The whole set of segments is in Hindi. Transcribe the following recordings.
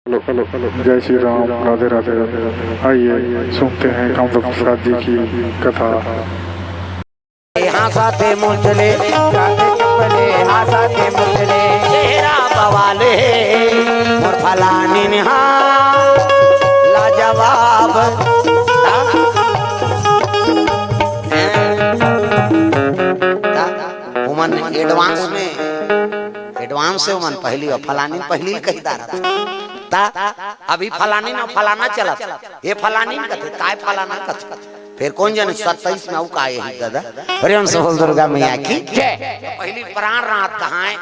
जय श्री राम, राधे राधे। आइए सुनते हैं कामदेव प्रसाद जी की कथा। हासाते मुचले चपले हासाते मुचले चेहरा बवाले मोर फलानी निहा लाजवाब उमन एडवांस से उमन पहली और फलानी पहली कही दारा अभी फलानी ना फलाना चला ये फलानी कथे काय फलाना कथे फिर कौन जाने 27 में का है दादा प्रेम से बोल दुर्गा मैया की जय। पहली प्राण रात कहाँ है,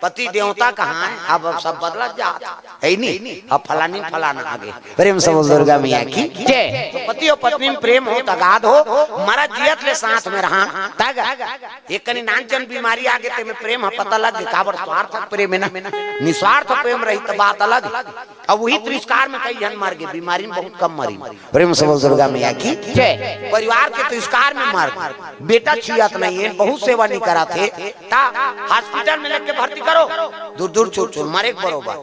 पति देवता कहाँ है, अब सब बदला जाता है नहीं। अब फलानी फलाना आगे प्रेम से बोल दुर्गा मैया की जय। तो पति और पत्नी में प्रेम हो तगाद हो मरा जियत ले साथ में रहा तग एक कनी नानचन बीमारी आगे ते में प्रेम है पता लग काबर स्वार्थ प्रेम है ना निस्वार्थ प्रेम रही तो बात अलग। अब वही तिरस्कार में कई जन मर गए, बीमारी में बहुत कम मरी। प्रेम से बोल दुर्गा मैया की जय। परिवार के तिरस्कार में मर बेटा छियात नहीं है, बहुत सेवा नहीं करा थे ता हॉस्पिटल में लेके भर्ती करो दूर दूर चोर चोर मरे बरोबर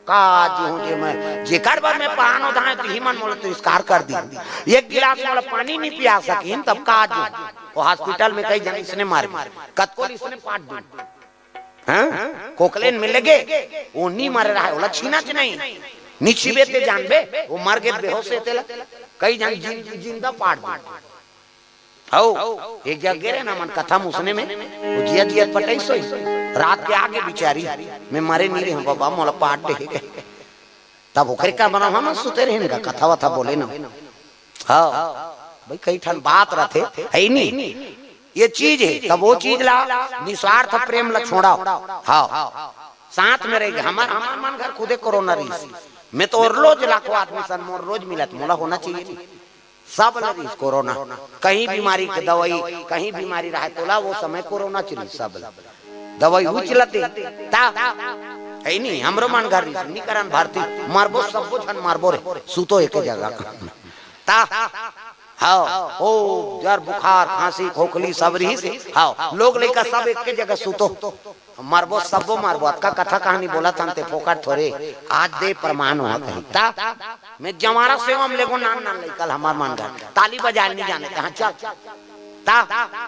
काज हूं जे मैं जेकर बार में पानो धाए तो हिमन मोल तिरस्कार कर दी। एक गिलास वाला पानी नहीं पिया सकीन तब काज वो हॉस्पिटल में कई जन इसने मार कतकोल इसने पाट दी कोकलेन में लगे वो नहीं मर रहा है वो छीना च नहीं निछिबे ते जानबे वो मर गए बेहोश थे कई जन जिंदा पाट दी। एक जगह गिरे ना मन कथा मुसने में वो जिया जिया पटाई सोई रात के आगे बिचारी मैं मरे नहीं रहे बाबा मोला पाट दे गए तब ओकरे का बना हम सुते रहे का कथा वथा बोले ना। हाँ भाई कई ठन बात रहते है नहीं ये चीज है तब वो चीज ला निस्वार्थ प्रेम ला छोड़ाओ। हाँ साथ में रहेगी हमार मन घर खुदे कोरोना रही मैं तो और रोज लाखों आदमी सन मोर रोज मिलत मोला होना चाहिए सब लगी कोरोना कहीं बीमारी के दवाई कहीं बीमारी रहा तोला वो समय कोरोना चली सब दवाई हुई चलते ता है नहीं हमरो मन घर नहीं करन भारती मारबो सब कुछ मारबो रे सुतो एक जगह ता हाँ ओ जर बुखार खांसी खोखली सब रही से हाँ लोग लेकर सब एक जगह सुतो मारबो सबो मारबो आपका कथा कहानी बोला था ते फोकट थोड़े आज दे प्रमाण हुआ कहीं ता मैं जमारा सेवा में लेगो नान नान लेकल हमार मान घर ताली बजाए नहीं जाने हाँ चल ता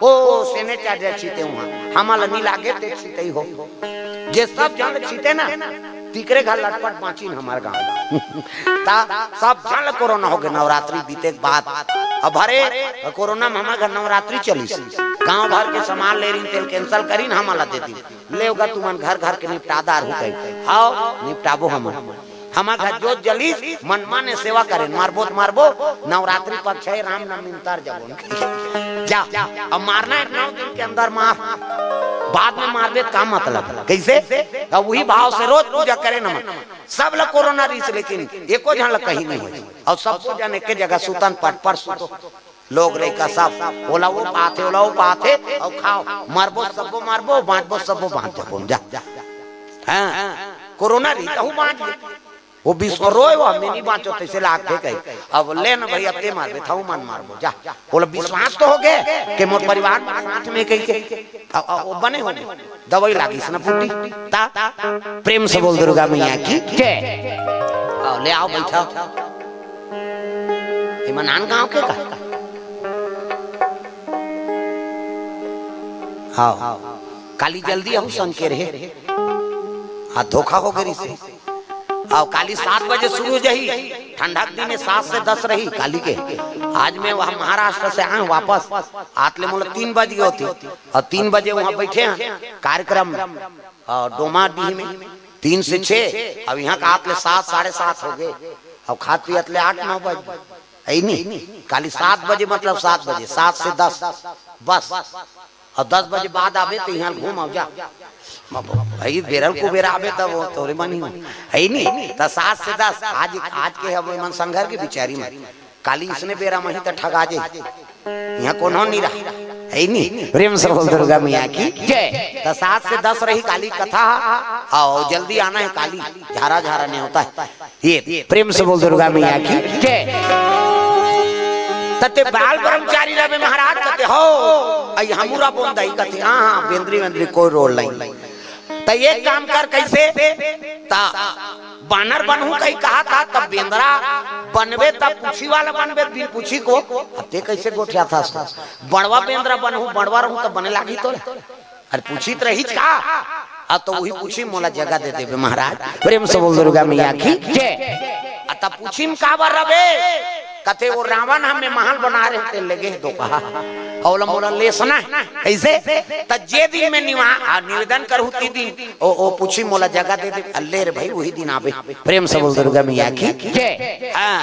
ओ सेने चार्जर छीते हुआ हमारा नहीं लागे ते छीते ही हो जे सब जान छीते ना तीकरे घर लटपट बाँची हमारे गाँव ता सब जान कोरोना हो गया नवरात्रि बीते बाद अब भरे कोरोना में हमारे घर नवरात्रि चली गांव भर के सामान ले रही तेल कैंसिल करी ना हमारा देती ले होगा तुम घर घर के निपटादार हो गए हाँ निपटाबो हमारा घर जोत जली मन माने सेवा करे मारबो नवरात्रि पक्ष है राम नाम इंतर जब जा अब मारना है 9 दिन के अंदर मार बाद में मारबे का मतलब कैसे अब वही भाव से रोज पूजा करे ना सब लोग कोरोना रही लेकिन एको जन कहीं नहीं हुई और सबको जाने के जगह सुतन पट पर सुतो लोग रे का सब ओला वो पाथे और खाओ मारबो सबो मारबो बांटबो सबो बांट जबो जा हां कोरोना रही तो बांट वो विश्व रोए वो हमें नहीं बांचो तैसे लाग दे गए अब ले ना भैया ते मार बेथा मन मारबो जा बोला विश्वास तो हो गए कि मोर परिवार साथ में कई के वो बने हो दवाई लागी सना फूटी ता प्रेम से बोल दुर्गा मैया की जय। आओ ले आओ बैठा इमनान गांव के का हाँ काली जल्दी हम सन के रहे हाँ धोखा हो गई से आओ काली 7 बजे शुरू जही ठंडक दिन 7 से 10 रही काली के आज मैं वहाँ महाराष्ट्र से आए वापस आतले मोल 3 बज गई होती और 3 बजे वहाँ बैठे हैं कार्यक्रम डोमा डी में 3 से 6 अब यहाँ का आतले 7 साढ़े 7 हो गए अब खात पियतले 8-9 बजे आई नहीं काली 7 बजे मतलब 7 बजे 7 से 10 बस और 10 बजे बाद आवे तो यहाँ घूम आओ जा भाई बेरल को बेरा आवे तब वो तोरे मन है नहीं तो 7 से 10 आज के अब मन संघर के बिचारी में काली इसने बेरा मही तो ठगा जे यहाँ कौन नहीं रहा है नहीं प्रेम से बोल दुर्गा मैया की जय। तो 7 से 10 रही काली कथा आओ जल्दी आना है काली झारा झारा नहीं होता है ये प्रेम से बोल दुर्गा मैया की जय। तते बाल ब्रह्मचारी रहे महाराज कहते हो आई हमरा बोंदाई कहते हां बेंद्री कोई रोल नहीं तो एक काम कर कैसे ता बानर बनहू कहीं कहा था, तब बेंद्रा बनबे तब पूछी वाला बनबे, बिन पूछी को ते कैसे गोठिया था। बड़वा बेंद्रा बनहू बड़वा रहूं तब बने लागी तो अरे पूछी तो रही का तो वही पूछी मोला जगह दे देवे महाराज। प्रेम से बोल दुर्गा मैया की जय। तब पूछी में का बर रबे, कथे वो रावण हमें महल बना रहे थे लगे तो कहा औला मोला ले सुना कैसे त जे दिन में निवेदन करू ती दिन ओ पूछी मोला जगह दे दे अल्ले रे भाई वही दिन आवे। प्रेम से बोल दुर्गा मैया की जय। हां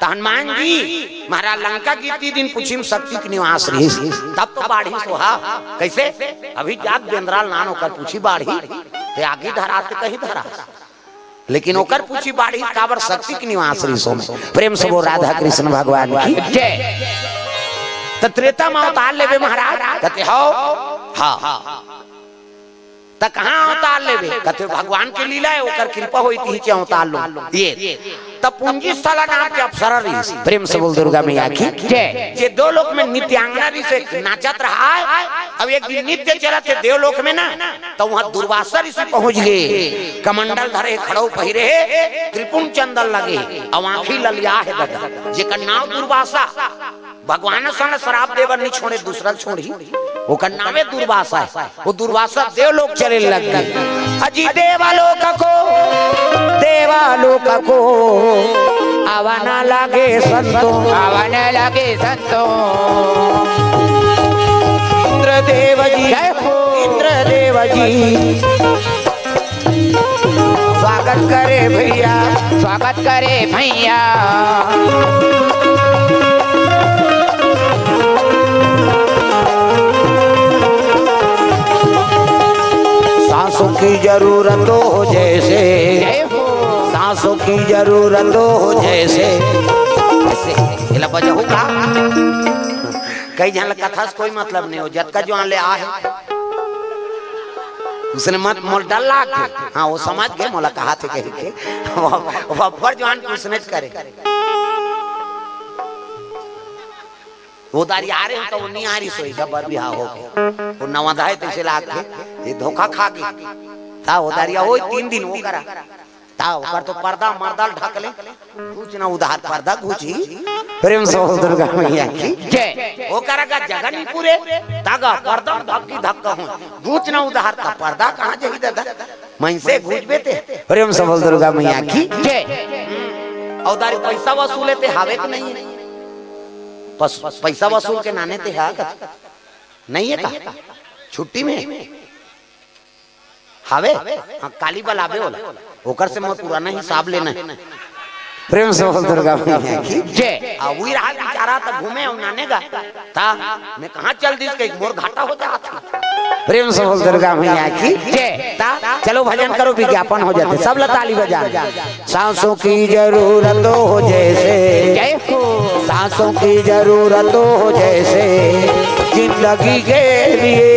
त हनुमान जी महाराज लंका की ती दिन पूछी में शक्ति के निवास रही, तब तो बाढ़ी सोहा कैसे अभी जात बेंद्राल नानो कर पूछी बाढ़ी ते आगे धराते कहीं धरा, लेकिन ओकर पूछी बाढ़ी काबर शक्ति के निवास रही सो। प्रेम से वो राधा कृष्ण भगवान की जय। त त्रेता में अवतार लेवे महाराज, कहते हो हाँ त कहाँ अवतार लेवे, कहते भगवान के लीला है ओकर कृपा होई थी अवतार लो ये तब पुंजी स्थला नाम के अप्सरा रही। प्रेम से बोल दुर्गा मैया की जय। जे दो लोक में नित्यांगना ऋषि से नाचत रहा है, अब एक दिन नित्य चला थे देवलोक में ना, तो वहां दुर्वासा ऋषि पहुंच गए, कमंडल धरे खड़ो पहिरे त्रिपुण चंदन लगे और आंखी ललिया है दादा जेकर नाम दुर्वासा। भगवान सन शराब देवर नहीं छोड़े दूसरा छोड़ी, वो का नामे दुर्वासा है। वो दुर्वासा देवलोक चले लग गए। अजी देवालोक को आवाना लागे संतो, आवाना लागे संतो। इंद्रदेव जी इंद्रदेव जी स्वागत करे भैया, स्वागत करे भैया। सांसों की जरूरत हो जैसे, सांसों की जरूरत हो जैसे ऐसे बजा कई जन कथा से कोई मतलब नहीं हो, जत का जो ले आ है उसने मत मोल डल्ला के हाँ वो समझ गए मोला कहा थे कह के वब्बर जवान कुछ करे वो दारी आ रहे हैं तो वो नहीं आ रही सोई गबर भी हो गए वो नवाधाए तो इसे लाग के ये धोखा खा गई था वो दारिया हो 3 दिन वो करा था ऊपर तो पर्दा मर्दा ढक ले कुछ ना उधार पर्दा घुची। प्रेम से दुर्गा मैया की जय। वो करेगा जगह नहीं पूरे तागा पर्दा धक्की धक्का हो घुच ना उधार था पर्दा कहां जाई दादा मैं से घुच बेते। प्रेम से दुर्गा मैया की जय। और दारी पैसा वसूले थे हावे के नहीं पैसा वसूल के नाने थे हा नहीं है का छुट्टी में हावे हाँ काली बलावे होला ओकर से मैं पुराना हिसाब लेना है। प्रेम से दुर्गा मैया की जय। वही रहा बेचारा तब घूमे और नाने का था मैं कहाँ चल दी कहीं मोर घाटा हो जाता। प्रेम से दुर्गा मैया की जय। चलो भजन करो विज्ञापन हो जाते सब ताली बजा। सांसों की जरूरत हो जैसे जय हो, सांसों की जरूरत हो जैसे जिंदगी के लिए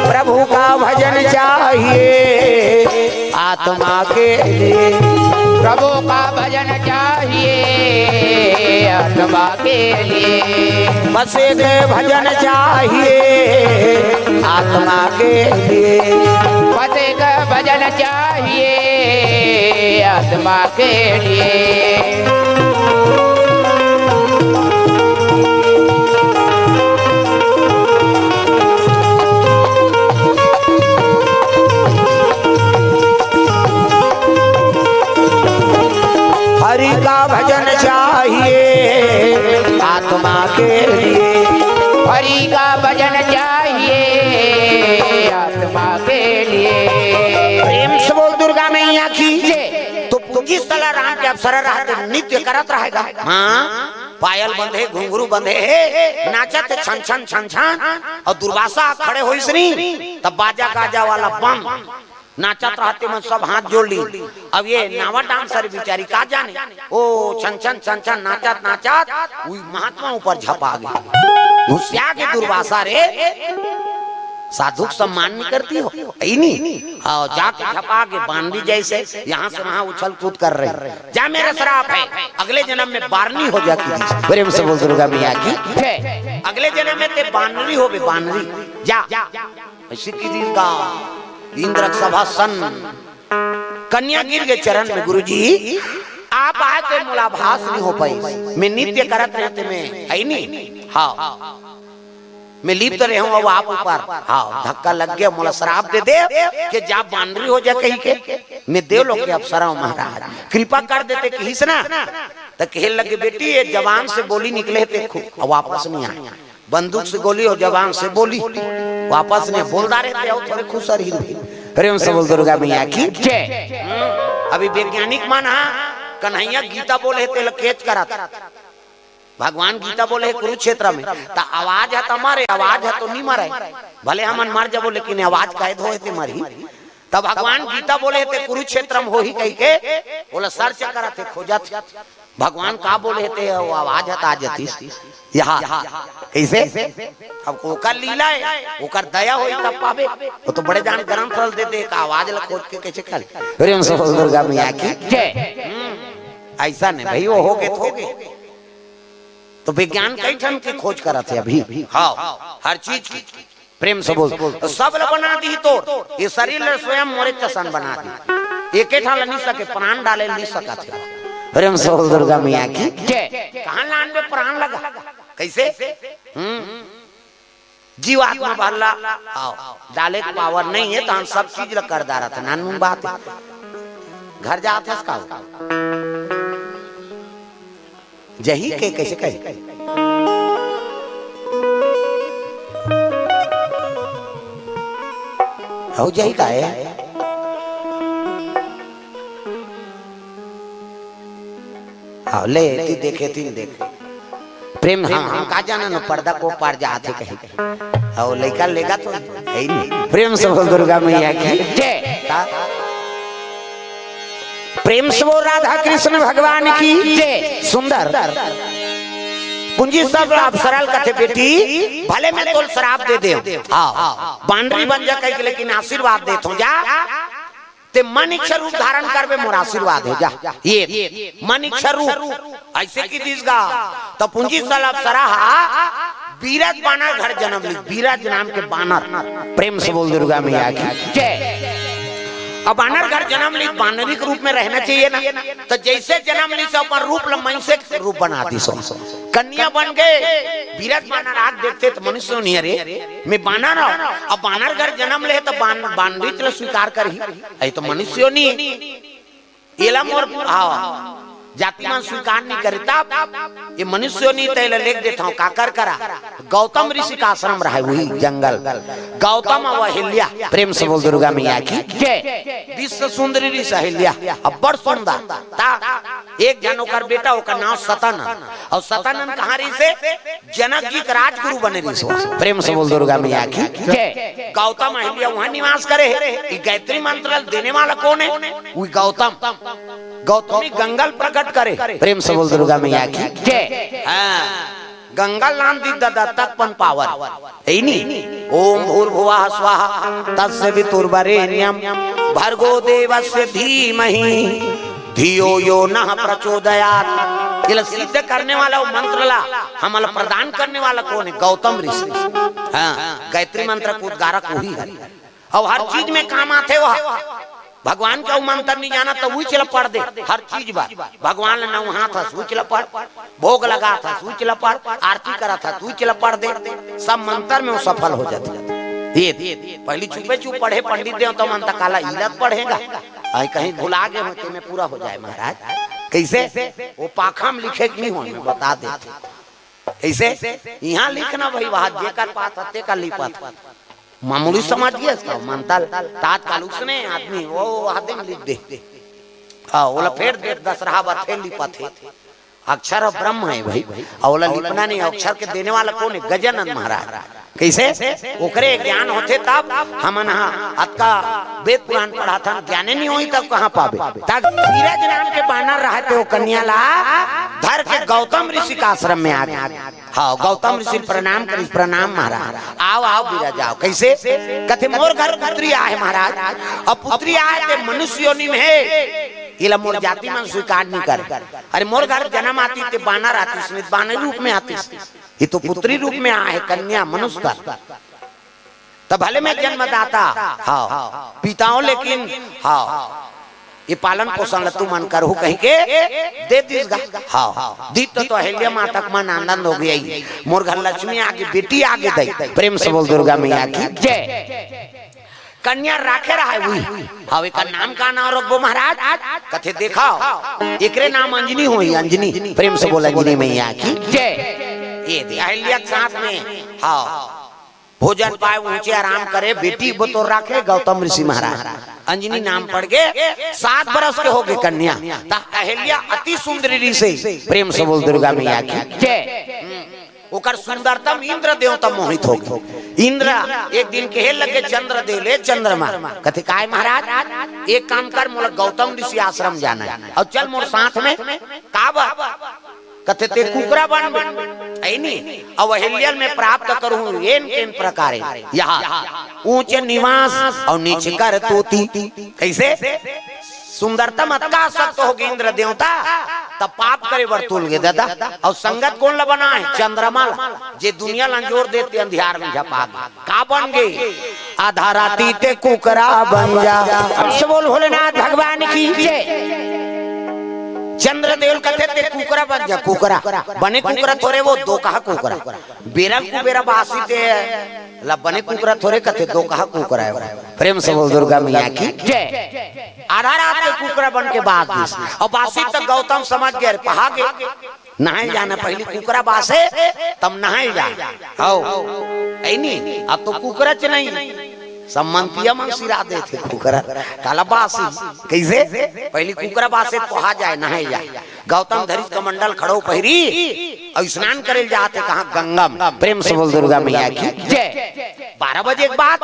प्रभु का भजन चाहिए आत्मा के लिए। प्रभु का भजन चाहिए आत्मा के लिए। बसे के भजन चाहिए आत्मा के लिए। बसे का भजन चाहिए आत्मा के लिए। हरि का भजन चाहिए आत्मा के लिए। हरि का भजन चाहिए आत्मा के लिए। प्रेम से बोल दुर्गा मैया की जय। तो पूंजी स्थला राम के अवसर रहते नित्य करत रहेगा। हाँ पायल बंधे घुंघरू बंधे नाचत छन छन छन छन और दुर्वासा खड़े हुई सनी तब बाजा गाजा वाला बम नाचत रहते में सब हाथ जोड़ ली। अब ये नावा डांसर बिचारी का जाने ओ छन छन छन छन नाचत नाचत वही महात्मा ऊपर झपा गई घुसिया के दुर्वासा रे साधु सम्मान नहीं करती हो नहीं जाके झपा के बांधी जैसे यहाँ से वहाँ उछल कूद कर रहे जा मेरा श्राप है अगले जन्म में बारनी हो जाती। प्रेम से बोल दुर्गा मैया की अगले जन्म में ते बानरी हो बानरी जा ऐसी की दिन का इंद्र सभा सन कन्या गिर गए चरण में। गुरुजी आप आए थे मुलाभास नहीं हो पाई, मैं नित्य करत रहते में है नहीं। हाँ मैं लिप्त रहे हूँ, अब आप ऊपर हाँ धक्का लग गया, मोला श्राप दे दे कि जा बांदरी हो जा कहीं के। मैं देव लोग के अफसर हूँ महाराज, कृपा कर देते कहीं ना। तो खेल लगे बेटी ये जवान से बोली निकले थे खूब वापस नहीं आए, बंदूक से गोली और जवान से बोली वापस नहीं बोलदा रहे थे थोड़े खुश प्रेम से बोल दुर्गा मैया की जय। अभी वैज्ञानिक माना कन्हैया गीता बोले थे केच करा था, भगवान गीता बोले है कुरुक्षेत्र में तो आवाज है हमारे, आवाज है तो नहीं मारे, भले हम मर जाबो लेकिन आवाज कैद हो थे मरी। तब भगवान गीता बोले थे कुरुक्षेत्र में हो ही कही के बोला सर्च करा थे खोजा थे। भगवान का बोले थे वो आवाज है आ जाती यहाँ कैसे। अब ओकर लीला है, ओकर दया होई तब पावे। वो तो बड़े जान ग्रंथ रल देते आवाज ला खोज के कैसे कर। प्रेम से दुर्गा मैया की जय। ऐसा नहीं भाई वो हो गए तो हो गए। तो विज्ञान कई ठन की खोज करा थे अभी हाँ हर चीज की। प्रेम से बोल तो सब बना दी तो ये शरीर स्वयं मोरे चसन बना दी, एक ठाल नहीं सके प्राण डाले नहीं सका थे। प्रेम से बोल दुर्गा मैया की जय। कहाँ लान में प्राण लगा कैसे जीवात्मा भरला डाले का पावर नहीं है तो हम सब चीज कर दा रहा था। नानून बात है घर जाते इसका जही के कैसे कहे हो जही का है हाँ ले ती देखे ती देखे प्रेम हम का जाना न पर्दा को पार जाते कहीं और लड़का लेगा तो है नहीं। प्रेम से बोल दुर्गा मैया की जय। प्रेम से वो राधा कृष्ण भगवान की जय। सुंदर कुंजी सब आप सरल कथे बेटी भले मैं तो शराब दे दे हाँ बांडरी बन जा कहीं लेकिन आशीर्वाद दे तो जा ते मन इच्छा रूप धारण करबे मोर आशीर्वाद है जा। ये मन इच्छा रूप ऐसे की दिसगा तो पुंजी सल अप्सरा बीरज बानर घर जन्म ली, बीरज नाम के बानर। प्रेम से बोल दुर्गा मैया की जय। अब बानर घर जन्म ली बानरी के रूप में रहना चाहिए ना, तो जैसे जन्म ली सब अपन रूप लमैसे रूप बना दी सो कन्या बन गए। बीरज बानर आग देखते तो मनुष्य नहीं अरे मैं बानर हूं, अब बानर घर जन्म ले तो बानरी चलो स्वीकार कर ही तो मनुष्य नहीं एला मोर जातिमान स्वीकार नहीं करता ये मनुष्य नहीं तैले लेख देता हूँ काकर करा। गौतम ऋषि का आश्रम रहा है वही जंगल गौतम और अहिल्या। प्रेम से बोल दुर्गा मैया की जय। विश्व सुंदरी ऋषि अहिल्या अब बड़ सुंदर एक जनों का बेटा होकर नाम सतानंद और सतानंद कहाँ रही से जनक जी का राजगुरु बने ऋषि। प्रेम से बोल दुर्गा मैया की जय। गौतम अहिल्या वहाँ निवास करे। गायत्री मंत्र देने वाला कौन है वही गौतम। गौतमी गंगल प्रकट करे। प्रेम से बोल दुर्गा मैया की जय। गंगल नाम दी दत्तक पन पावर है नहीं। ओम भूर्भुवः स्वाहा तत्सवितुर्वरेण्यं भर्गो देवस्य धीमहि धियो यो नः प्रचोदयात्। ये सिद्ध करने वाला वो मंत्र ला हमला प्रदान करने वाला कौन है गौतम ऋषि। गायत्री मंत्र को उद्गारक वही है और हर चीज में काम आते वह भगवान का मंत्र नहीं जाना तो वही चला पढ़ दे हर चीज बात। भगवान ने नौ हाथ था वही चला पढ़, भोग लगा था वही चला पढ़, आरती करा था वही चला पढ़ दे, सब मंत्र में वो सफल हो जाते। ये पहली चुपे चुप पढ़े पंडित देव तो मंत्र काला इलत पढ़ेगा कहीं भुला गए होते में पूरा हो जाए महाराज। कैसे वो पाखा में लिखे नहीं हो बता देते कैसे यहाँ लिखना भाई वहां जेकर पात हत्ते का लिपत मामूली समझ गया इसका मंतल तात्काल उसने आदमी वो हाथे में लिख दे ओला फेर दे 10 रहा बार फेर लिपत है। अक्षर ब्रह्म है भाई ओला लिपना नहीं अक्षर के देने वाला कौन है गजानन महाराज। कैसे ओकरे ज्ञान होते तब हमन अतका वेद पुराण पढ़ा था ज्ञान नहीं हुई तब कहाँ पावे। तब धीरज नाम के बानर रहते वो कन्या ला धर के गौतम ऋषि का आश्रम में आ गए। हाँ गौतम ऋषि प्रणाम करी प्रणाम महाराज आओ आओ विराज आओ। कैसे कथे मोर घर पुत्री आए महाराज अब पुत्री आए थे मनुष्य योनि में है इला मोर जाति मन स्वीकार नहीं करे। अरे मोर घर जन्म आती थे बानर आती बानर रूप में आती ये तो पुत्री रूप में आए कन्या मनुष्य का तब भले में जन्मदाता हाँ पिताओं लेकिन हाँ ये पालन पोषण तू मन करहु कहीं के दे दिस गा। हाँ दी तो अहिल्या माता का मन आनंद हो गया। मोर घर लक्ष्मी आगे बेटी आगे दई। प्रेम से बोल दुर्गा मैया की जय। कन्या राखे रहा हुई हवे का नाम का नाम रखबो महाराज कथे देखाओ एकरे नाम अंजनी होई अंजनी। प्रेम से बोल अंजनी मैया की जय। ये दे अहिल्या के साथ में हाँ भोजन पाए ऊंचे आराम करे बेटी बतौर राखे गौतम ऋषि महाराज। अंजनी नाम पड़ गए 7 बरस के हो गए कन्या। अहिल्या अति सुंदरी से प्रेम से बोल दुर्गा मैया की जय। ओकर सुंदरतम इंद्र देवता मोहित हो गए। इंद्र एक दिन कहे लगे चंद्र दे ले चंद्रमा कथे काय महाराज एक काम कर मोला गौतम ऋषि आश्रम जाना है और चल मोर साथ में काबा कथे ते कुकरा बन ऐनी अब अहिल्या में प्राप्त करूं एन प्रकार यहाँ ऊंचे निवास और नीचे कर तोती कैसे सुंदरतम अतका सक्त हो गए इंद्र देवता तब पाप करे वर्तुल गे दादा। और संगत कौन ला बना है चंद्रमा जे दुनिया लंजोर देते अंधियार में झपा का बन गए आधा राती ते कुकरा बन जा। अब बोल भोलेनाथ भगवान की जय। चंद्रदेव कहते थे कुकरा बन जा कुकरा बने कुकरा थोड़े वो दो कहा कुकरा बेरा कुबेरा बासी ते ला बने कुकरा थोड़े कहते दो कहा कुकरा है। प्रेम से बोल दुर्गा मैया की जय। आधा रात के कुकरा बन के बाद और बासी तक गौतम समझ गए पहा गए नहाए जाना पहले कुकरा बासे तब नहाए जाए ऐनी अब तो कुकरा च नहीं सम्मतिया मन सिरा दे थे कुकरा काला बासी कैसे पहले कुकरा बासे पहा जाए नहाए जाए। गौतम धरित कमंडल खड़ो पहरी और स्नान करे जाते कहा गंगम। प्रेम से बोल दुर्गा मैया की जय। 12 बजे के बाद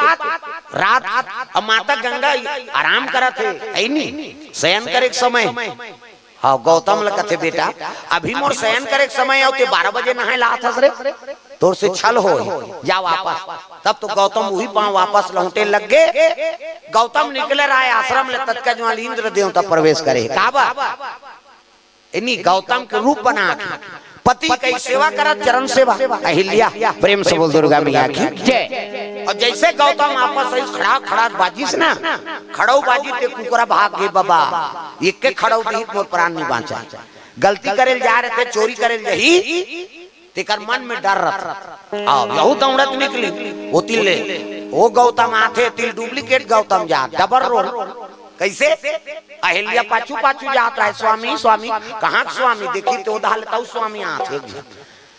रात अब माता गंगा आराम करा थे ऐनी शयन करे समय हाँ गौतम ल कथे बेटा अभी मोर शयन करे समय औते 12 बजे नहाए लाथस रे तोर से छल हो जा वापस। तब तो गौतम वही पांव वापस लौटे लग गए। गौतम निकले रहा आश्रम ले तत्काल इंद्र देवता प्रवेश करे काबा इन्हीं गौतम के रूप बना पति की सेवा करा चरण सेवा अहिल्या। प्रेम से बोल दुर्गा मैया की जय। और जैसे गौतम आपस खड़ा खड़ा बाजिस ना खड़ो बाजी ते कुकरा भाग गए बाबा एक के खड़ो दी मोर प्राण नहीं बांचा। गलती करे जा रहे थे चोरी करे यही तेकर मन में डर रहा यहू दौड़त निकली वो तिल वो गौतम आथे तिल डुप्लीकेट गौतम जा डबल रोल कैसे अहिल्या पाछू पाछू जाता है स्वामी स्वामी कहाँ स्वामी देखी तो दालता स्वामी आथे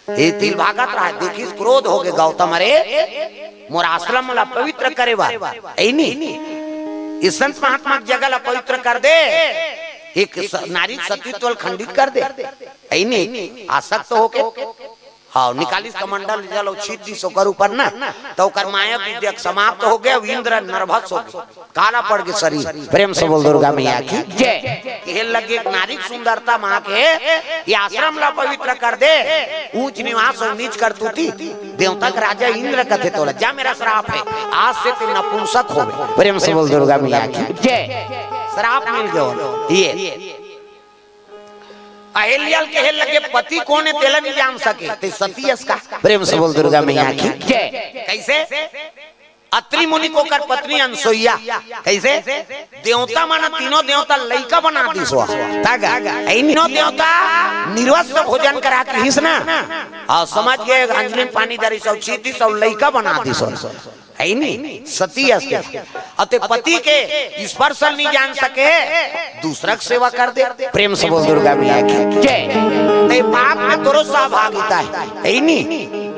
ये तिल भागत रहा देखी क्रोध हो गए गौतम अरे मोर आश्रम ला पवित्र करे ऐनी इस संत महात्मा जगह ला पवित्र कर दे एक नारी सतीत्व खंडित कर दे ऐनी आसक्त होके हाँ निकालिस कमंडल जलो छीट दी सोकर ऊपर ना तो कर माया विद्या समाप्त हो गया। इंद्र नर्भस हो काला पड़ गए शरीर। प्रेम से बोल दुर्गा मैया की जय। कहे लगे नारी सुंदरता माँ के ये आश्रम ला पवित्र कर दे ऊंच निवास और नीच कर तूती देवता का राजा इंद्र कथे तोला जा मेरा श्राप है आज से तू नपुंसक हो। प्रेम से बोल दुर्गा मैया की जय। श्राप मिल गया ये अहिल्या कहे लगे पति कौन है तेला नहीं जान सके ते सती का। प्रेम से बोल दुर्गा मैया की जय। कैसे अत्रि मुनि को कर पत्नी अनसुईया कैसे देवता माना तीनों देवता लइका बना दी सो तागा तीनों देवता निर्वस्त्र भोजन करा के हिस ना और समझ गए अंजलि पानी दरी सब छीती सब लइका बना दी सो ऐनी सती अते पति के स्पर्श नहीं जान सके दूसरा की सेवा कर दे। प्रेम से बोल दुर्गा मैया की जय। पाप में तोरो सहभागिता है ऐनी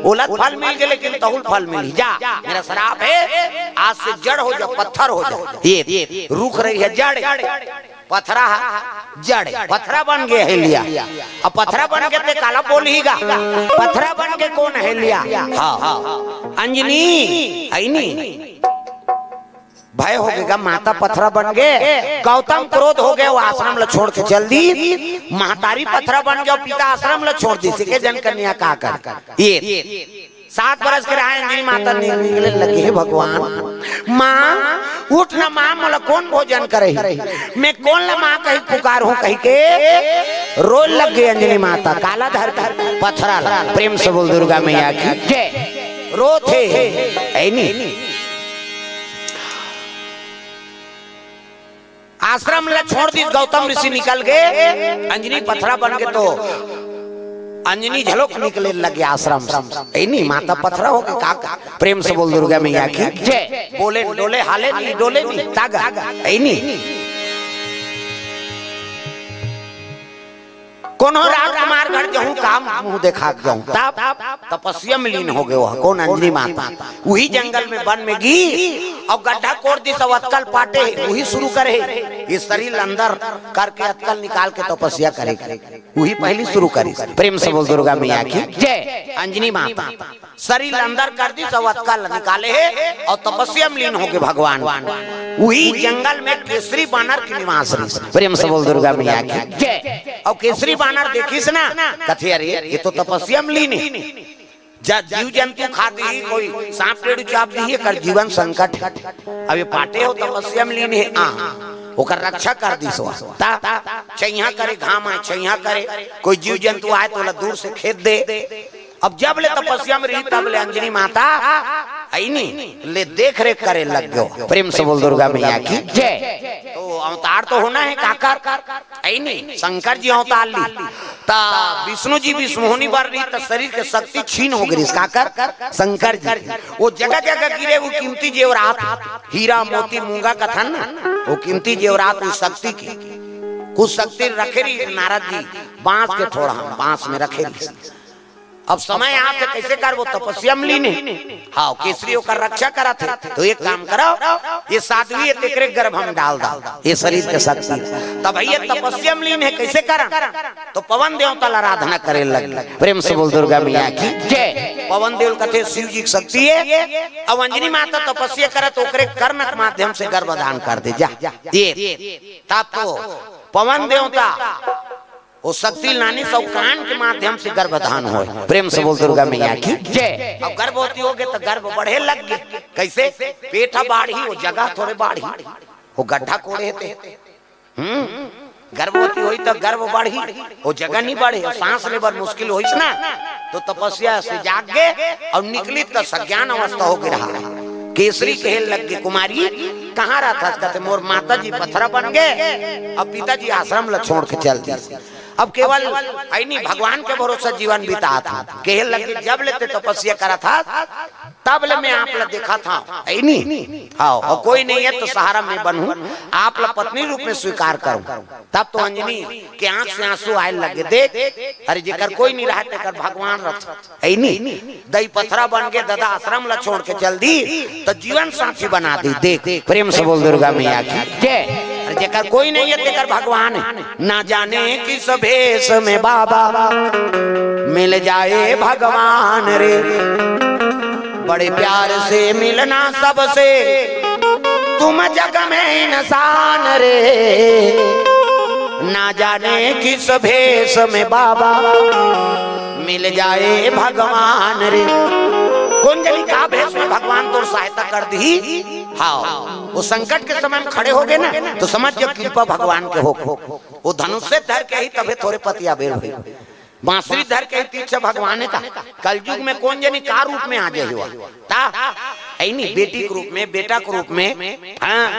उलट फल मिल गए लेकिन तहुल फल मिली जा मेरा श्राप है आज से जड़ हो जा पत्थर हो जा ये रूख रही है जड़ पथरा जड़ पथरा बन गए अहिल्या। अब पथरा बन के ते काला बोलीगा पथरा बन के कौन अहिल्या हाँ अंजनी ऐनी भय हो गएगा माता पथरा बन गए। गौतम क्रोध हो गए वो आश्रम ला छोड़ के चल दी महतारी पथरा बन गया पिता आश्रम ला छोड़ दी सिके जन कन्या का कर ये 7 बरस के रहा अंजनी माता निकले लगे है भगवान माँ उठ ना माँ मोला कौन भोजन करे मैं कौन ला माँ कहीं पुकार हूँ कहीं के रोल लग गई अंजनी माता काला धर पथरा। प्रेम से बोल दुर्गा मैया की जय। रो थे ऐनी आश्रम ले छोड़ दी गौतम ऋषि निकल गए अंजनी पथरा बन के तो अंजनी झलोक निकले लगे आश्रम से नहीं माता पथरा हो के का प्रेम से बोल दुर्गा मैया की जय बोले डोले हाले नहीं डोले नहीं तागा नहीं कोनो राजकुमार घर जाऊं काम मुंह देखा जाऊं तब तपस्या में लीन हो गए हो कौन अंजनी माता वही जंगल में वन में गी और गड्ढा कोड़ दी सब अतकल पाटे वही शुरू करे ये शरीर अंदर करके अतकल निकाल के तपस्या करे वही पहली शुरू करी प्रेम से बोल दुर्गा मैया की जय अंजनी माता शरीर अंदर कर दी सब अतकल निकाले है और तपस्या में लीन हो गए भगवान वही जंगल में केसरी बानर की निवास रही प्रेम से बोल दुर्गा मैया की जय और केसरी बानर देखिस ना कथे अरे ये तो तपस्या में लीन है जीव जंतु खाते ही कोई सांप टेढ़ू चाप दी कर जीवन संकट अब ये पाटे हो तपस्या में लीन है ओकर रक्षा कर दी सो छैया करे घाम आए छैया करे कोई जीव जंतु आए तो दूर से खेत दे अब जब ले तपस्या में रही तब ले अंजनी माता आई नहीं ले देख रेख करे लग गयो प्रेम से बोल दुर्गा मैया की जय तो अवतार तो होना है काकर आई नहीं शंकर जी अवतार ली ता विष्णु जी विष्णुनी बर रही तो शरीर के शक्ति छीन हो गई काकर शंकर जी वो जगह जगह गिरे वो कीमती जेवरात हीरा मोती मूंगा का था ना वो कीमती जेवरात उस शक्ति की कुछ शक्ति रखे रही नारद जी बांस के थोड़ा बांस में रखे रही अब समय आप कैसे कर वो तपस्या में लीन हाँ केसरियों का रक्षा करा थे तो एक काम करो ये साध्वी ये तेरे गर्भ हम डाल ये शरीर के शक्ति तब ये तपस्या में लीन है कैसे करा तो पवन देवता आराधना करे लगे प्रेम से बोल दुर्गा मैया की जय पवन देव कथे शिव जी की शक्ति है अब अंजनी माता तपस्या करे तो कर्ण के माध्यम से गर्भधान कर दे जा तब तो पवन देवता वो शक्ति लाने सब कान के माध्यम से गर्भधान हो प्रेम से बोल दुर्गा मैया की जय अब गर्भवती हो गए तो गर्भ बढ़े लग गए कैसे पेटा बाढ़ी वो जगह थोड़े बाढ़ी वो गड्ढा कोड़े थे गर्भवती हुई तो गर्भ बढ़ी वो जगह नहीं बढ़े सांस ले बर मुश्किल हुई ना तो तपस्या से जाग गए और निकली तो सज्ञान अवस्था हो गया केसरी कहे लग गए कुमारी कहाँ रहा था कहते मोर माता जी पत्थरा बन गए अब पिताजी आश्रम ला छोड़ के चल दिए अब केवल नहीं भगवान के भरोसा जीवन बिता था कहे लगे जब लेते तपस्या करा था तब ले मैं आप ला देखा था नहीं हाँ और कोई नहीं है तो सहारा मैं बनूं आप ला पत्नी रूप में स्वीकार करूं तब तो अंजनी के आंख से आंसू आए लगे देख अरे जेकर कोई नहीं रहा तेकर भगवान रथ नहीं दही पत्थरा बन के दादा आश्रम ला छोड़ के चल दी तो जीवन साथी बना दी देख प्रेम से बोल दुर्गा मैया की जय जेकर कोई नहीं है तेकर भगवान है ना जाने किस भेष में बाबा मिल जाए भगवान रे बड़े प्यार से मिलना सबसे तुम जग में इंसान रे ना जाने किस भेष में बाबा मिल जाए भगवान रे कौन जनी का भेष में भगवान तो सहायता कर दी हाँ वो संकट के समय में खड़े हो गए ना तो समझ जब कृपा भगवान के हो वो धनुष से धर के ही तबे थोड़े पतिया बेर हुई बांसुरी धर के पीछे भगवान का कलयुग में कौन जनी का रूप में आ जाए हुआ नहीं बेटी के रूप में बेटा के रूप में हाँ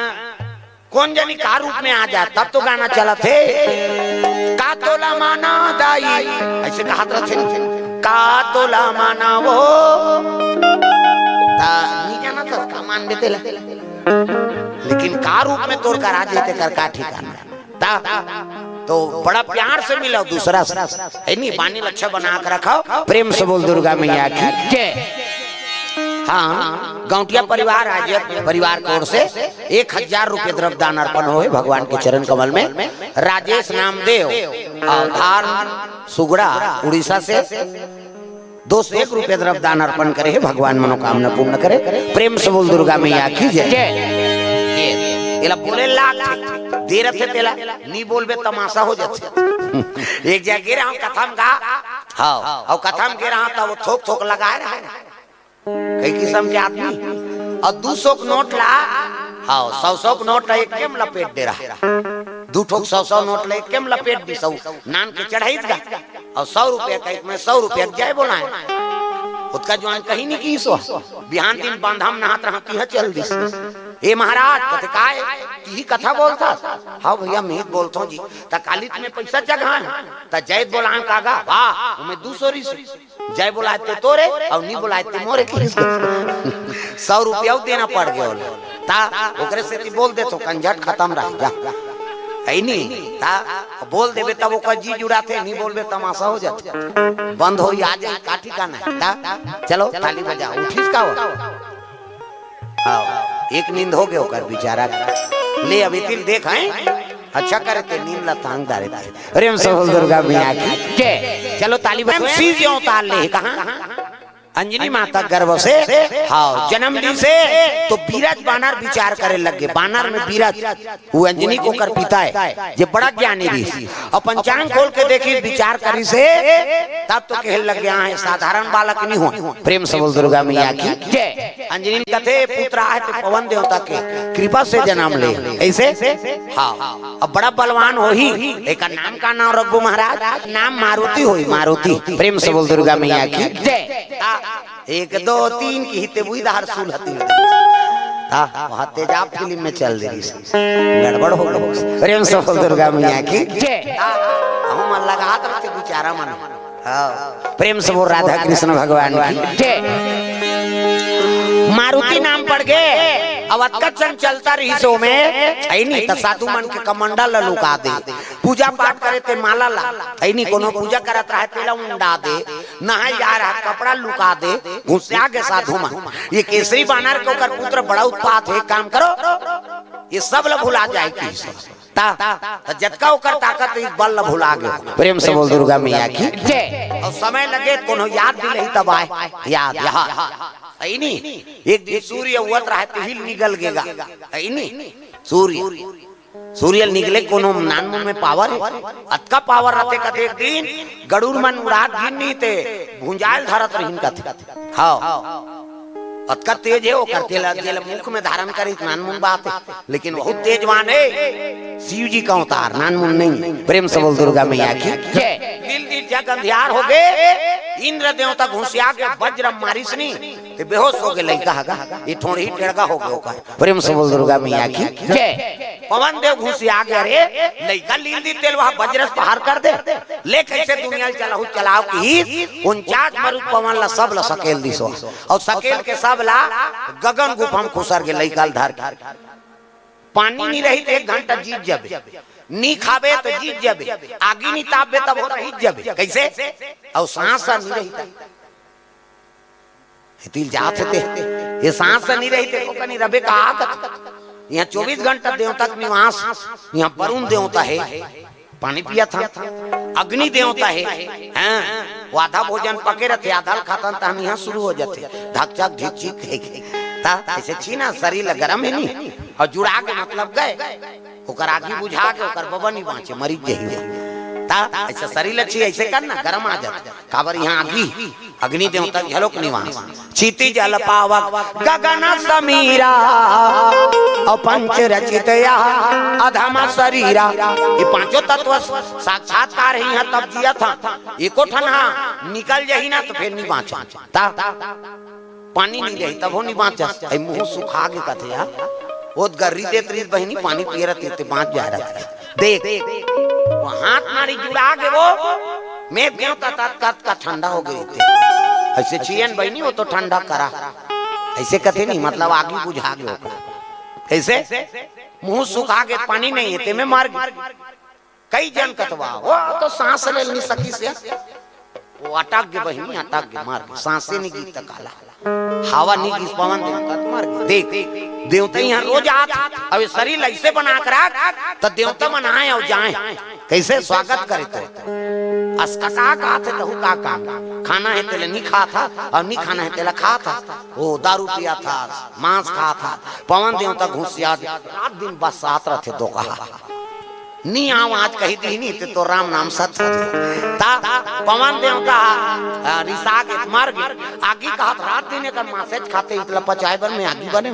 कौन जनी का रूप में आ जाए तब तो गाना चला थे का तोला माना दाई ऐसे कहा थे का तोला माना वो नहीं जाना था का मान देते लेकिन का रूप में तोड़ कर आ जाते कर का ठिकाना तो बड़ा प्यार से मिला दूसरा नहीं पानी लच्छा बना कर रखा प्रेम से बोल दुर्गा मैया की जय हाँ गौटिया परिवार आज परिवार की ओर से 1000 रुपये द्रव्य दान अर्पण हुए भगवान के चरण कमल में राजेश नामदेव धार सुगड़ा उड़ीसा से 201 रुपये द्रव्य दान अर्पण करे भगवान मनोकामना पूर्ण करे प्रेम से बोल दुर्गा मैया की जय बोले लाख दे रहे तेला नहीं बोलबे तमाशा हो जाते एक जगह रहा कथा में गा हाँ और कथा में गे रहा था वो थोक थोक लगाए रहा कई किस्म के आदमी और 200 नोट ला हाँ 100 नोट ला एक केम लपेट दे रहा 200 नोट ला एक केम लपेट दी 100 नान के चढ़ाई दा और 100 रुपया का एक में 100 रुपया जाए बोला है उसका जवान कहीं नहीं की सो बिहान दिन बांधाम नहात रहा की चल दी ए महाराज कथे काय की कथा बोलता। हाँ भैया मैं बोलता हूँ जी ता कालित में पैसा जगह ता जय बोला कागा वाह मैं 200 जय बुलाते तोरे और नहीं बुलाते मोरे 100 रुपया देना पड़ गया ता ओकरे से बोल दे तो कंजट खत्म रह जा नहीं ता बोल देबे तब ओकर जी जुड़ाते नहीं बोलबे तमाशा हो जाते बंद हो आज काठी का ना ता चलो ताली बजा उठिस का हो एक नींद हो गया ओकर बेचारा ले अभी तिल देख हैं अच्छा करते नींद ला तांग दारे प्रेम सफल दुर्गा मैया की चलो ताली बजा सीज उतार ले कहां अंजनी माता गर्भ से हाँ जन्म ली से तो बीरज बानर विचार करे लगे बानर में बीरज वो अंजनी को कर पिता है ये बड़ा ज्ञानी भी और पंचांग खोल के देखी विचार करी से तब तो कह लग गया है साधारण बालक नहीं हो प्रेम से बोल दुर्गा मैया की जय। अंजनी कथे पुत्र आए तो पवन देवता के कृपा से जन्म ले ऐसे हाँ अब बड़ा बलवान हो ही एक नाम का नाम रखो महाराज नाम मारुति हुई मारुति प्रेम से बोल दुर्गा मैया की जय। 1 2 3 की हिते बुई दार सुलहती वहाँ तेजाब फिल्म में चल रही गड़बड़ हो गई प्रेम से बोल दुर्गा मैया की जय। हम लगा रहते बेचारा मन प्रेम से बोल राधा कृष्ण भगवान की जय। मारुति नाम पड़ गए अवध का चंद चलता रही सो में नहीं तो साधु मन के कमंडल लुका दे पूजा पाठ करे ते माला ला नहीं कोनो पूजा करत रहे तेला उंडा दे नहाई जा रहा कपड़ा लुका दे घुसिया के साधु मन ये केसरी बानर के ओकर पुत्र बड़ा उत्पात है काम करो ये सब ल भुला जाए की ता जतका ओकर ताकत इस बल ल भुला गए प्रेम से बोल दुर्गा मैया की जय। और समय लगे कोनो याद भी नहीं तब आए याद यहाँ नहीं एक दिन सूर्य उगत रहा तो हिल निकल गेगा नहीं सूर्य निकले कोनो नानमुन में पावर है अतका पावर रहते कथे एक दिन गरुड़ मन उड़ात गिन नहीं थे भुंजाल धरत रहीन कथे हाँ अतका तेज है वो करते लगे मुख में धारण करी नानमुन बात है लेकिन बहुत तेजवान है शिव जी का अवतार नानमुन नहीं प्रेम से बोल दुर्गा मैया की जय। दिल जग अंधियार हो गए इंद्र देवता घुसिया के वज्र मारिस नहीं ते बेहोश हो गए लइका हगा ये थोड़ी टेढ़गा हो गया प्रेम से बोल दुर्गा मैया की जय। पवन देव घुसिया गया रे लइका लील दी तेल वहां वज्र पहाड़ कर दे ले कैसे दुनिया चलाऊ चलाओ की 49 मरुद पवन ला सब ला सकेल दिसो और सकेल के सब ला गगन गुफा में खुसर के लइका धार पानी नहीं रही तो 1 घंटा जीत जाबे नी खाबे तो जीत जाबे आगी नहीं तापबे तब हो रही जाबे कैसे और सांस नहीं रही तिल जाते थे ये सांस नहीं रही थे को कनी रबे का आगत यहाँ 24 घंटा देवता का निवास यहाँ वरुण देवता है पानी पिया था अग्नि देवता है वो आधा भोजन पके रहते आधा खाता था हम यहाँ शुरू हो जाते धक चक झिक झिक ऐसे छीना शरीर गरम है नहीं और जुड़ा के मतलब गए ओकर आगी बुझा के ओकर बबा नहीं बाँचे मरीज जही ऐसे शरीर अच्छी ऐसे करना गरम आ जाता काबर यहाँ आगी अग्नि देवता झलोक निवास क्षिति जल पावक गगन समीरा और पंच रचित अधम शरीरा ये पांचों तत्व साक्षात्कार है यहाँ तब दिया था एको ठना निकल जाही ना तो फिर नहीं बाँचा पानी नहीं रही तब हो नहीं बाँचा मुँह सुखा के कथे यार वो गर्री दे त्रीस बहनी पानी पी रहे थे बाँच जा रहा था देख वो हाथ नारी जुड़ा के वो मैं गया का ठंडा हो गई थे ऐसे चियन बहनी वो तो ठंडा करा ऐसे कथे नहीं मतलब आगे बुझा के होगा ऐसे मुंह सुखा के पानी नहीं है मैं मार कई जन कतवा वो तो सांस ले नहीं सकी से वो अटक गए बहनी अटक गए मार सांसे नहीं गई तकाला हवा नहीं गई पवन देवता मार देख देवता यहाँ रोज आता अब शरीर ऐसे बना कर तो देवता मनाए और जाए कैसे स्वागत करे तो अस्कटा का थे तो का काम खाना है तेरे नहीं खा था और नहीं खाना है तेरा खा था वो दारू पिया था मांस खा था पवन देवता घुसिया रात दिन बस साथ रहे दो कहा नहीं आव आज कही दी नहीं तो राम नाम सत्य ता पवन देवता रिसा के मर गए आगे कहा रात दिन का मासेज खाते इतला पचाइबर में आगे बने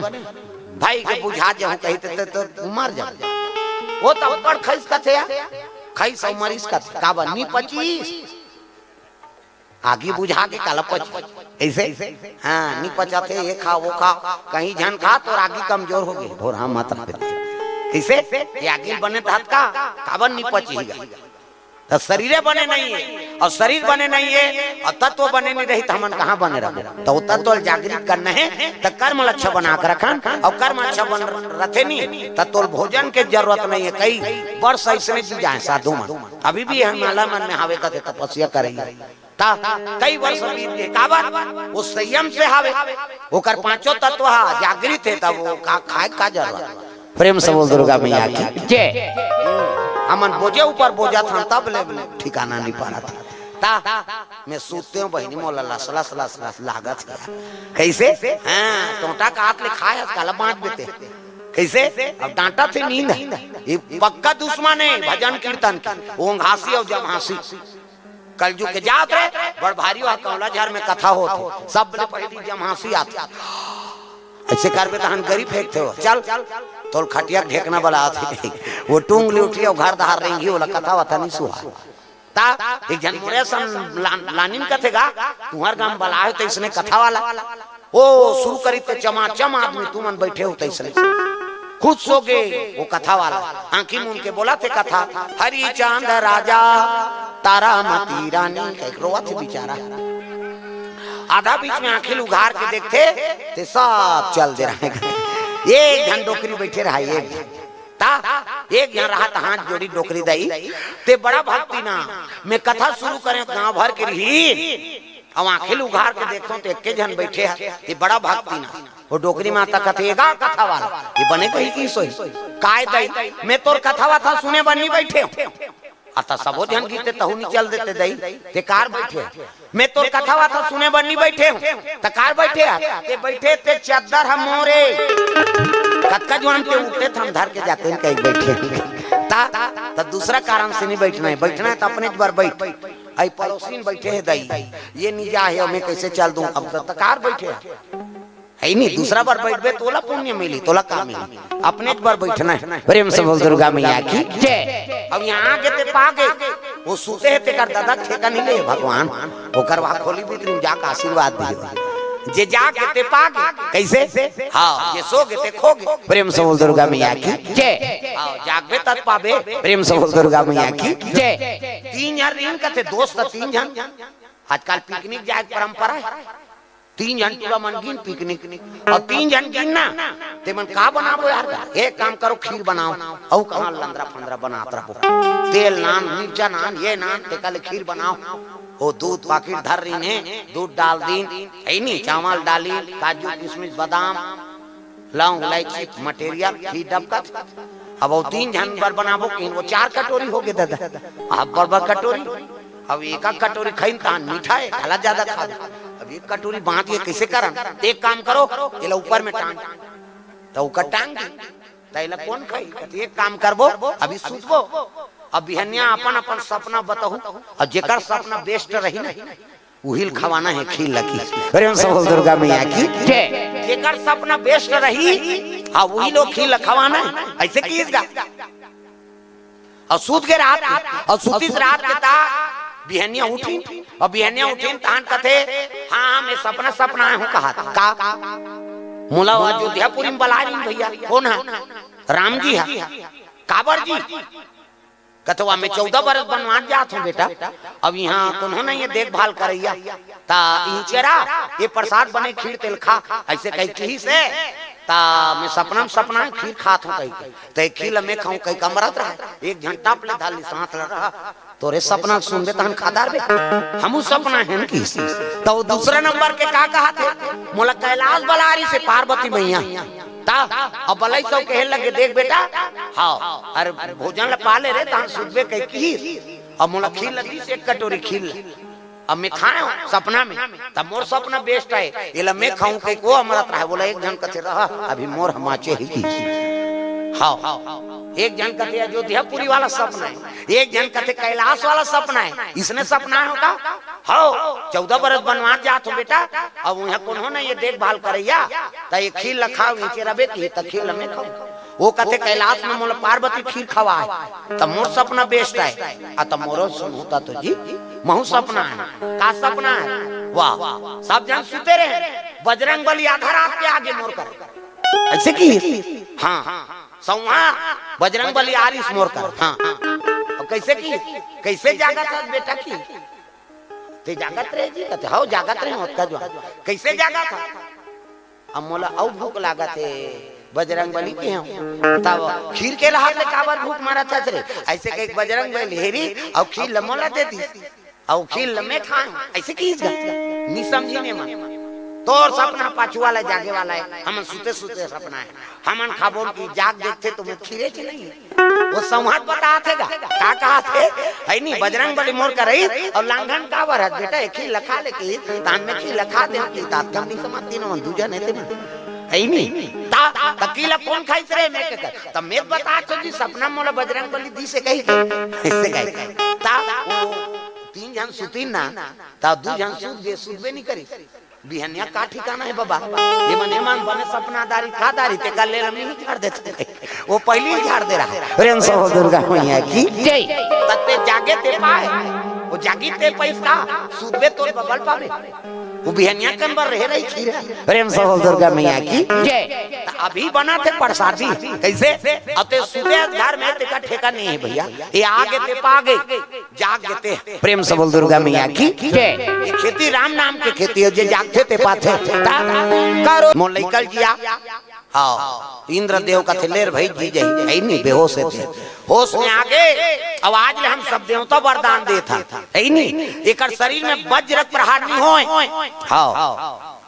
भाई के बुझा जाऊं कही तो मर जा वो तो पड़ खइस का थे खई सौ मरीज का काबा नहीं 25 आगे बुझा के काला 25 ऐसे हाँ नहीं पचाते ये खा वो खा कहीं झन खा तो आगे कमजोर हो गए और हाँ माता कैसे ये आगे बने तहत का काबन नहीं पचेगा तो शरीर बने नहीं है और शरीर बने नहीं है और तत्व बने नहीं रही तो हम कहाँ बने रहे तो वो तत्व जागृत करना है तो कर्म अच्छा बना कर रखा और कर्म अच्छा बन रखे नहीं तत्व भोजन के जरूरत नहीं है कई वर्ष ऐसे जी जाए साधु मन अभी भी हिमालय मन में हावे का तपस्या करेंगे कई वर्ष बीत गए काबर वो संयम से हावे वो कर पांचों तत्व जागृत है तब वो खाए का जरूरत प्रेम से बोल दुर्गा मैया की जय हमन बोझे ऊपर बोझा था तब ले ठिकाना नहीं पा रहा था मैं सूते हूँ बहनी मोला लसला सला लागत कैसे हाँ टोटा का हाथ ले खाए काला बांट देते कैसे अब डांटा थे नींद ये पक्का दुश्मन है भजन कीर्तन वो घासी और जब हंसी कलयुग के जात रहे बड़ भारी हुआ कौला झार में कथा होती सब पहली जब हंसी आती ऐसे करबे तो हम गरीब फेंकते हो चल तो खटिया ढेकना वाला आती वो टूंग ले उठी और घर दहार रहेंगी वो कथा वथा नहीं सुहा ता एक जन मोरे सन लानिन कथेगा तुम्हार गांव वाला है तो इसने कथा वाला ओ शुरू करी ते चमाचम आदमी तुमन बैठे हो तैसने खुद सो गए वो कथा वाला आंखी मुन के बोला थे कथा हरी चांद राजा तारा मती रानी रोवा थे बेचारा आधा बीच में आंखें उघार के देखते ते सब चल दे रहे एक घन डोकरी बैठे रहा एक यहाँ रहा था हाथ जोड़ी डोकरी दई ते बड़ा भक्ति ना मैं कथा शुरू करें गांव भर के रही अब आंखें उघार के देखो तो एक जन बैठे हैं ते बड़ा भक्ति ना वो डोकरी माता कथेगा कथा वाला ये बने कहीं की सोई काय दई मैं तोर कथा वाथा सुने बनी बैठे हूँ आता सबो जन गीते तहु नहीं चल देते दई ते कार बैठे मैं तोर कथा वाथा सुने बनी बैठे हूँ त कार बैठे ते बैठे ते चादर हम मोरे कक्का जुआन के उठते थे हम धर के जाते हैं कहीं बैठे ता दूसरा कारण से नहीं बैठना है तो अपने बार बैठ आई पड़ोसी बैठे है दई ये निजा है मैं कैसे चल दूं अब तक कार बैठे है नहीं दूसरा बार बैठबे तोला पुण्य मिली तोला काम मिली अपने बार बैठना है प्रेम से बोल दुर्गा मैया की जय अब यहाँ आगे ते पागे वो सूते है ते कर दादा ठेका नहीं ले भगवान वो करवा खोली भीतर जाके आशीर्वाद दियो जे जाके ते पागे कैसे हाँ जे सोगे ते खोगे प्रेम से बोल दुर्गा मैया की जय हाँ जागबे तब पाबे प्रेम से बोल दुर्गा मैया की जय 3 जन रीन का थे दोस्त 3 जन आजकल पिकनिक जाए परंपरा है 3 जन पूरा मन गिन पिकनिक और 3 जन गिन ना ते मन का बनाबो यार एक काम करो खीर बनाओ औ कहां लंदरा फंदरा बनात रहो तेल नान मिर्चा नान ये नान ते कल खीर बनाओ वो दूध पैकेट धर रही ने दूध डाल दी है नहीं चावल डाली काजू किशमिश बादाम लौंग इलायची मटेरियल खीर डबका अब वो 3 जन बार बनाबो कि वो 4 कटोरी हो गए दादा अब बड़ कटोरी अब एक कटोरी खाइन तान मीठा है खाला ज्यादा खा अब एक कटोरी बांट के कैसे करन एक काम करो ये ऊपर में टांग तो ऊपर टांग तैला कौन खाई एक काम करबो अभी सुतबो अब बिहनिया अपन अपन सपना बताऊ और जेकर सपना बेस्ट रही ना उहिल खवाना है खीर लकी प्रेम से बोल दुर्गा मैया की जय जेकर सपना बेस्ट रही हां वही लोग खीर खवाना है ऐसे कीजगा और सूत के रात और सूती रात के ता बिहनिया उठी और बिहनिया उठी तान कथे हां मैं सपना हूं कहा का मुला अयोध्यापुरी में बला रही भैया कौन है राम जी है काबर जी कथवा में 14 बरस बनवास जात हूँ बेटा अब यहाँ उन्होंने ये देखभाल करैया ता इंचेरा ये प्रसाद बने खीर तेल खा ऐसे कही कही से ता मैं सपना खीर खात हूँ कही तो खीर में खाऊं कहीं कमरत रहा एक घंटा अपने धाली साथ रहा तोरे सपना सुनबे तहन खादार बे हमू सपना है की तो दूसरा नंबर के का कहा थे मोला कैलाश बलारी से पार्वती मैया अब बलई सब कहे लगे देख बेटा हाँ अरे भोजन पाले रे तहन सुबह कह खीर अब मोला खीर लगी से 1 कटोरी खीर अब मैं खाए सपना में तब मोर सपना बेस्ट है ये मैं खाऊं कहीं को अमरत रहा बोला एक जन कथे रहा अभी मोर हमाचे ही की हाँ एक जन कथे अयोध्यापुरी वाला सपना है एक जन कथे कैलाश वाला सपना है इसने सपना है होगा हाँ 14 बरस बनवास जात हो बेटा अब वहाँ उन्होंने ये देखभाल करैया तो ये खीर लखाओ नीचे रबे की तो खीर में खाओ वो कहते कैलाश में मोला पार्वती खीर खवाए तब मोर सपना बेस्ट है तब मोरो सुन होता तो जी महू सपना है का सपना है वाह सब जन सुते रहे बजरंग बली आधा रात के आगे मोर कर ऐसे की हाँ सौहा बजरंग बली आरिस मोर कर हाँ और कैसे की कैसे जागा था बेटा की ते जागत रहे जी कहते हाँ जागत रहे होत का जो कैसे जागा था अब मोला औ भूख लागा थे बजरंग बली के हम तब खीर के लहार ले काबर भूख मारा था रे ऐसे के बजरंग बली हेरी और खीर लमोला देती और खीर लमे खाए ऐसे की नहीं समझी ने मन तोर सपना पाछू वाला जागे वाला है हम सुते सुते सपना है हमन खाबोल की जाग देखते तुम्हें खीरे की नहीं वो संवाद बता थे का कहा थे है नहीं बजरंग बली मोर कर रही और लांघन काबर है बेटा एक ही लखा लेके तान में की लखा दे की तात कम नहीं समझती ना दूजा नहीं थे है नहीं ता तकीला कौन खाई रे मैं के तब मैं बता तो जी सपना मोला बजरंग बली दी से कही ऐसे कही ता तीन जन सुती ना ता दो जन सुतबे नहीं करी बिहनिया का ठिकाना है बाबा ये मन मान बने सपनादारी खादारी ते कल ले नहीं झाड़ देते वो पहली ही झाड़ दे रहा प्रेम से हो दुर्गा मैया की जय तते जागे ते पाए वो जागी ते पैसा सुतबे तो बबल पावे वो बिहनिया कंबर रह रही खीर प्रेम से हो दुर्गा मैया की जय अभी बना थे प्रसादी कैसे अते सुबह घर में ते का ठेका नहीं है भैया ये आगे ते पागे जाग देते प्रेम से बोल दुर्गा मैया की जय ये खेती राम नाम की खेती है जे जागते ते पाथे करो मोर लइकल जिया हाँ इंद्र देव का थिलेर भाई जी जही नहीं बेहोश थे होश में आगे आवाज ले हम सब देवता वरदान दे था है नहीं एकर शरीर में वज्र प्रहार नहीं होए हाँ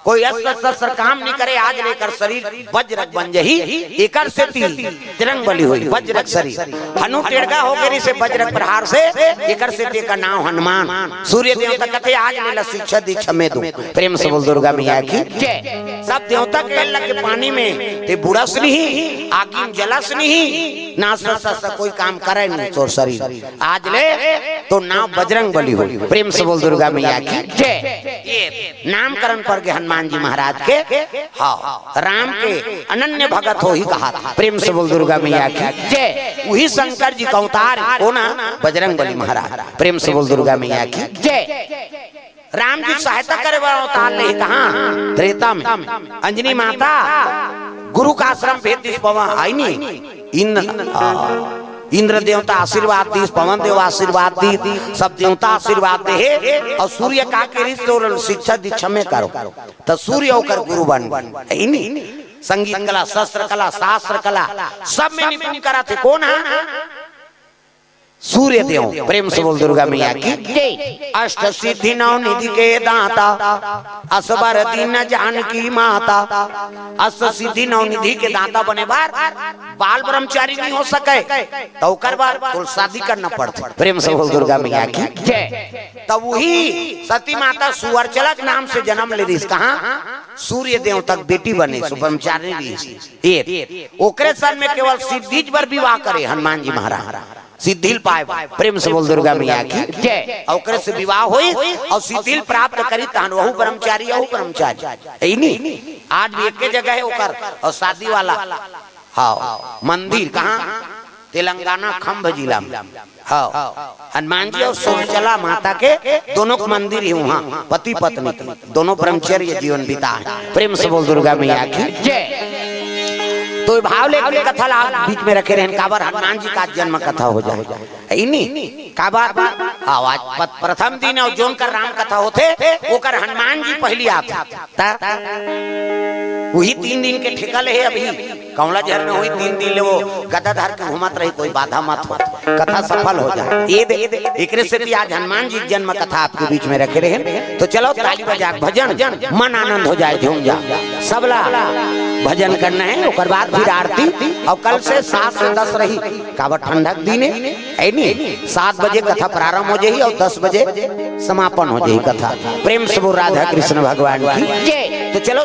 कोई अस्त्र काम नहीं करे आज लेकर शरीर वज्र बन जही एकर से तिरंग बली हुई वज्र शरीर हनु टेढ़गा हो गई से वज्र प्रहार से एकर से ते का नाम हनुमान सूर्य देवता कहते आज ले शिक्षा दीक्षा में दो प्रेम से बोल दुर्गा मैया की जय सब देवता के लगे पानी में ते बुड़स नहीं आगिन जलस नहीं ना सा कोई काम करे नहीं तोर शरीर आज ले तो नाम बजरंग बली हुई प्रेम से बोल दुर्गा मैया की जय ये नामकरण पर के हनुमान जी महाराज के हाँ राम के अनन्य भगत हो ही कहा था प्रेम से बोल दुर्गा मैया की जय वही शंकर जी का अवतार हो ना बजरंग बली महाराज प्रेम से बोल दुर्गा मैया की जय राम जी सहायता करे वाला अवतार नहीं कहा त्रेता में अंजनी माता गुरु का आश्रम भेद दिस पवा आई नहीं इंद्र देवता आशीर्वाद दी पवन देव आशीर्वाद दी सब देवता आशीर्वाद दे और सूर्य का के शिक्षा दीक्षा में करो तो सूर्य होकर गुरु बन संगीत कला शस्त्र कला शास्त्र कला सब में निपुण करा थे कौन है सूर्य देव प्रेम से बोल दुर्गा मैया की अष्ट सिद्धि नौ निधि के दाता असबर दीन जानकी माता अष्ट सिद्धि नौ निधि के दाता बने बार बाल ब्रह्मचारी नहीं हो सके तो कर बार तो शादी करना पड़ता प्रेम से बोल दुर्गा मैया की जय तब वही सती माता सुअरचलक नाम से जन्म ले रही कहा सूर्य देव तक बेटी बने ब्रह्मचारी रही ओकरे सर में केवल सिद्धि पर विवाह करे हनुमान जी महाराज सिद्धिल पाए प्रेम से बोल दुर्गा मैया की जय और से विवाह हुई और सिद्धिल प्राप्त करी तहन वहु ब्रह्मचारी नहीं आज भी एक जगह है ओकर और शादी वाला हाँ मंदिर कहाँ तेलंगाना खम्भ जिला में हाँ हनुमान जी और सोचला माता के दोनों मंदिर ही वहाँ पति पत्नी दोनों ब्रह्मचर्य जीवन बिता है प्रेम से बोल दुर्गा मैया की जय तो भाव लेकर कथा बीच में रखे रहन काबर हनुमान जी का जन्म कथा हो जाए इन्हीं काबर आवाज प्रथम दिन और जोन कर राम कथा होते वो कर हनुमान जी पहली आता वही 3 दिन के ठेका ले अभी कमला जहर में हुई 3 दिन ले वो गदाधार के घुमत रही कोई बाधा मत हो कथा सफल हो जाए ये एक से आज हनुमान जी जन्म कथा आपके बीच में रखे रहे तो चलो ताली बजा भजन मन आनंद हो जाए झूम जा सबला भजन करना है और बाद फिर आरती और कल से 7 से 10 रही काबर ठंडक दिन है नहीं 7 बजे कथा प्रारंभ हो जाएगी और 10 बजे समापन हो जाएगी कथा प्रेम से वो राधा कृष्ण भगवान की जय तो चलो